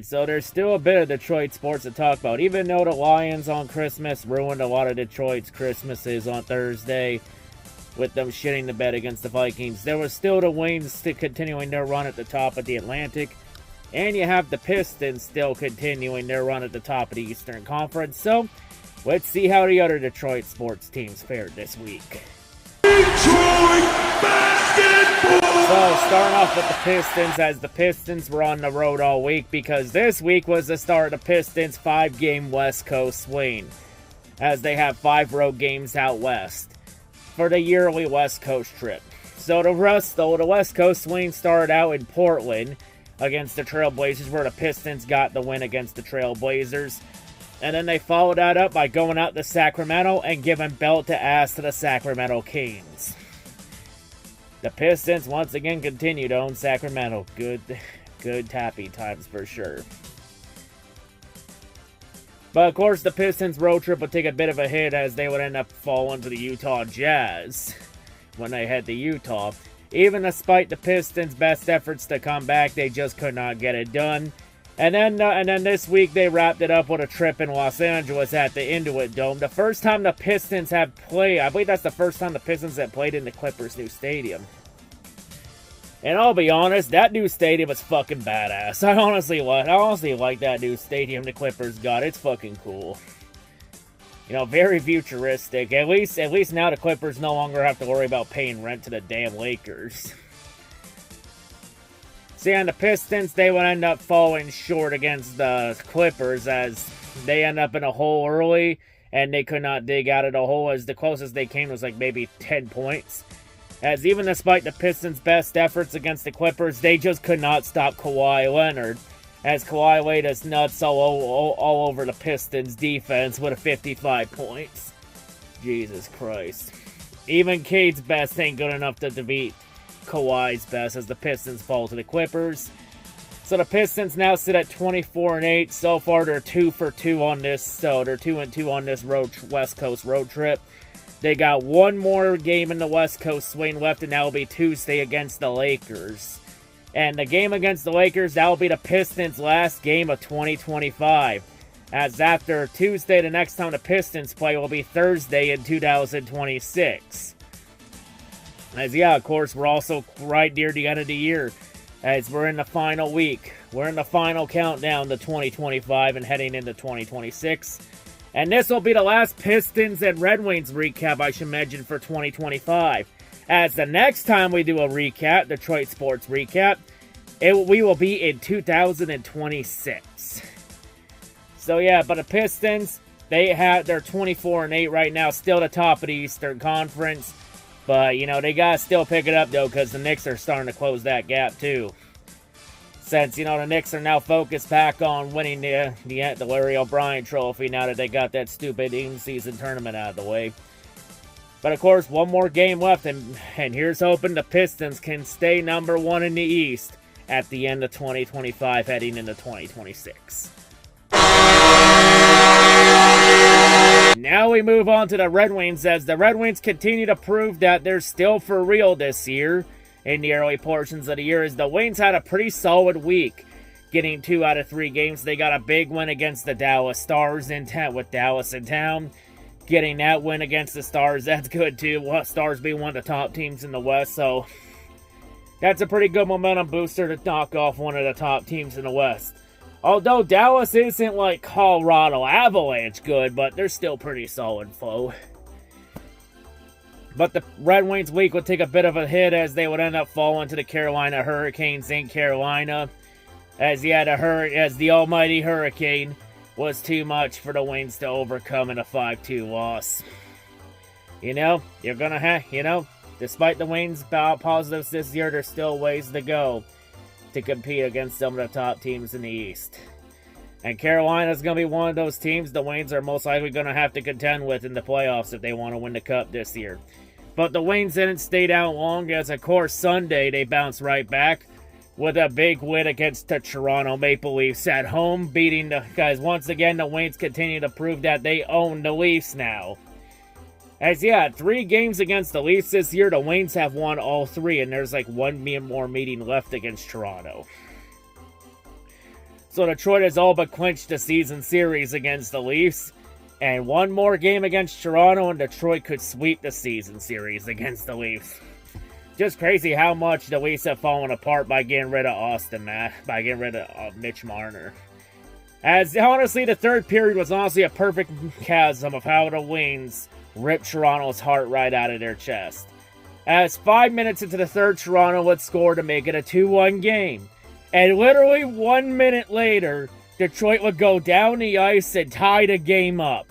Alright, so there's still a bit of Detroit sports to talk about. Even though the Lions on Christmas ruined a lot of Detroit's Christmases on Thursday with them shitting the bed against the Vikings, there was still the Wings continuing their run at the top of the Atlantic. And you have the Pistons still continuing their run at the top of the Eastern Conference. So, let's see how the other Detroit sports teams fared this week. Detroit basketball! So, starting off with the Pistons, as the Pistons were on the road all week, because this week was the start of the Pistons' 5-game West Coast swing, as they have 5 road games out west for the yearly West Coast trip. So the West Coast swing started out in Portland against the Trailblazers, where the Pistons got the win against the Trailblazers. And then they followed that up by going out to Sacramento and giving belt to ass to the Sacramento Kings. The Pistons once again continue to own Sacramento. Good tappy times for sure. But of course, the Pistons road trip would take a bit of a hit, as they would end up falling to the Utah Jazz when they head to Utah. Even despite the Pistons' best efforts to come back, they just could not get it done. And then this week, they wrapped it up with a trip in Los Angeles at the Intuit Dome. The first time the Pistons have played, I believe that's the first time the Pistons have played in the Clippers' new stadium. And I'll be honest, that new stadium is fucking badass. I honestly like that new stadium the Clippers got. It's fucking cool. You know, very futuristic. At least now the Clippers no longer have to worry about paying rent to the damn Lakers. See, on the Pistons, they would end up falling short against the Clippers, as they end up in a hole early, and they could not dig out of the hole, as the closest they came was like maybe 10 points. As even despite the Pistons' best efforts against the Clippers, they just could not stop Kawhi Leonard, as Kawhi laid his nuts all over the Pistons' defense with a 55 points. Jesus Christ. Even Cade's best ain't good enough to defeat Kawhi's best, as the Pistons fall to the Clippers. So the Pistons now sit at 24-8. So far, they're 2-for-2 on this. So they're 2-2 on this West Coast road trip. They got one more game in the West Coast swing left, and that will be Tuesday against the Lakers. And the game against the Lakers, that will be the Pistons' last game of 2025. As after Tuesday, the next time the Pistons play will be Thursday in 2026. As yeah, of course, we're also right near the end of the year, as we're in the final week. We're in the final countdown to 2025 and heading into 2026. And this will be the last Pistons and Red Wings recap, I should mention, for 2025. As the next time we do a recap, Detroit Sports Recap, we will be in 2026. So yeah, but the Pistons, they're 24-8 right now, still the top of the Eastern Conference. But, you know, they gotta still pick it up, though, because the Knicks are starting to close that gap, too. Since, you know, the Knicks are now focused back on winning the Larry O'Brien Trophy, now that they got that stupid in-season tournament out of the way. But, of course, one more game left, and here's hoping the Pistons can stay number 1 in the East at the end of 2025, heading into 2026. Now we move on to the Red Wings, as the Red Wings continue to prove that they're still for real this year in the early portions of the year, as the Wings had a pretty solid week, getting 2 out of 3 games. They got a big win against the Dallas Stars with Dallas in town. Getting that win against the Stars, that's good too. Stars being one of the top teams in the West, so that's a pretty good momentum booster to knock off one of the top teams in the West. Although Dallas isn't like Colorado Avalanche good, but they're still pretty solid foe. But the Red Wings week would take a bit of a hit, as they would end up falling to the Carolina Hurricanes in Carolina. As the almighty Hurricane was too much for the Wings to overcome in a 5-2 loss. You know, you're gonna have, despite the Wings' positives this year, there's still ways to go to compete against some of the top teams in the East. And Carolina's going to be one of those teams the Wings are most likely going to have to contend with in the playoffs if they want to win the Cup this year. But the Wings didn't stay down long, as of course Sunday they bounced right back with a big win against the Toronto Maple Leafs at home, beating the guys. Once again, the Wings continue to prove that they own the Leafs now. As 3 games against the Leafs this year, the Wings have won all 3, and there's like one more meeting left against Toronto. So Detroit has all but clinched the season series against the Leafs. And one more game against Toronto and Detroit could sweep the season series against the Leafs. Just crazy how much the Leafs have fallen apart by getting rid of by getting rid of Mitch Marner. As honestly, the third period was honestly a perfect chasm of how the Wings ripped Toronto's heart right out of their chest. As 5 minutes into the third, Toronto would score to make it a 2-1 game. And literally 1 minute later, Detroit would go down the ice and tie the game up.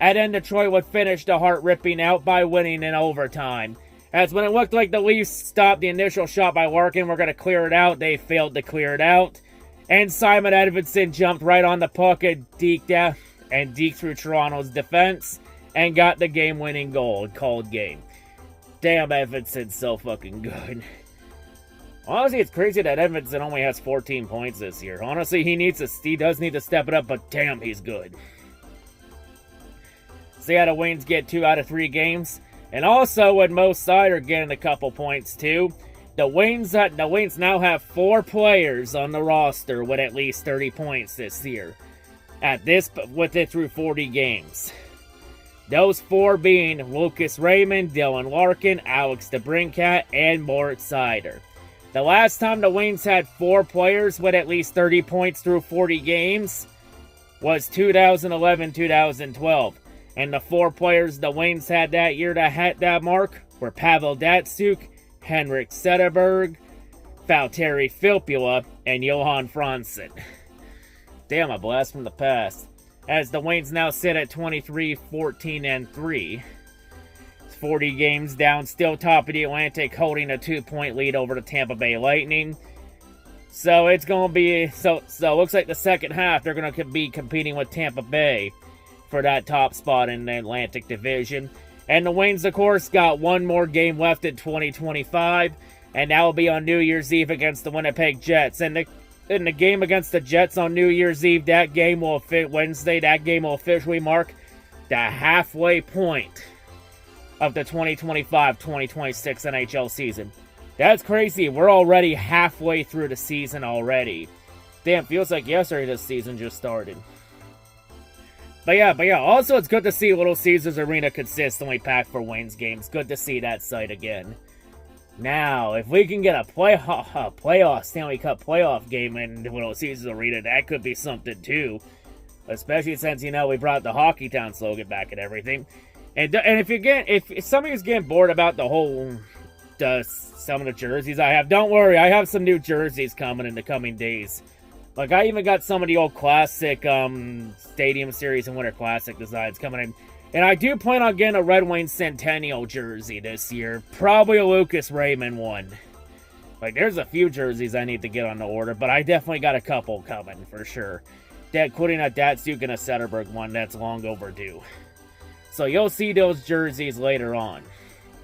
And then Detroit would finish the heart-ripping out by winning in overtime. As when it looked like the Leafs stopped the initial shot by Larkin, we're going to clear it out, they failed to clear it out. And Simon Edvinsson jumped right on the puck and deked through Toronto's defense and got the game-winning goal, called game. Damn, Edvinsson's so fucking good. Honestly, it's crazy that Edvinsson only has 14 points this year. Honestly, he does need to step it up, but damn, he's good. So yeah, the Wings get 2 out of 3 games. And also, with Mo Seider getting a couple points too, the Wings now have 4 players on the roster with at least 30 points this year. With it through 40 games. Those 4 being Lucas Raymond, Dylan Larkin, Alex DeBrincat, and Moritz Seider. The last time the Wings had 4 players with at least 30 points through 40 games was 2011-2012. And the 4 players the Wings had that year that had that mark were Pavel Datsyuk, Henrik Zetterberg, Valtteri Filppula, and Johan Franzen. Damn, a blast from the past. As the Wings now sit at 23-14-3. 40 games down, still top of the Atlantic, holding a 2-point lead over the Tampa Bay Lightning. So it's going to be, so it looks like the second half they're going to be competing with Tampa Bay for that top spot in the Atlantic Division. And the Wings, of course, got one more game left in 2025, and that will be on New Year's Eve against the Winnipeg Jets. And in the game against the Jets on New Year's Eve, that game will officially mark the halfway point of the 2025-2026 NHL season. That's crazy. We're already halfway through the season already. Damn, feels like yesterday this season just started. But yeah, also it's good to see Little Caesars Arena consistently packed for Wings games. Good to see that site again. Now, if we can get a playoff Stanley Cup playoff game in Little Caesars Arena, that could be something too. Especially since, we brought the Hockey Town slogan back and everything. And if somebody's getting bored about some of the jerseys I have, don't worry, I have some new jerseys coming in the coming days. Like, I even got some of the old classic Stadium Series and Winter Classic designs coming in. And I do plan on getting a Red Wings Centennial jersey this year. Probably a Lucas Raymond one. Like, there's a few jerseys I need to get on the order, but I definitely got a couple coming, for sure. Including a Datsyuk and a Zetterberg one that's long overdue. So you'll see those jerseys later on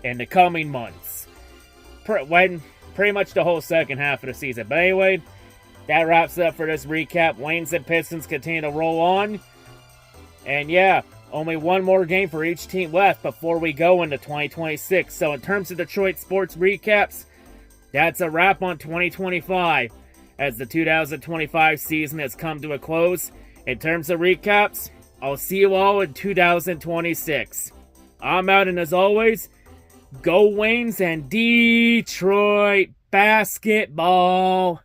in the coming months. Pretty much the whole second half of the season. But anyway, that wraps it up for this recap. Wings and Pistons continue to roll on. And yeah, only one more game for each team left before we go into 2026. So in terms of Detroit sports recaps, that's a wrap on 2025 as the 2025 season has come to a close. In terms of recaps, I'll see you all in 2026. I'm out, and as always, go Wings and Detroit basketball.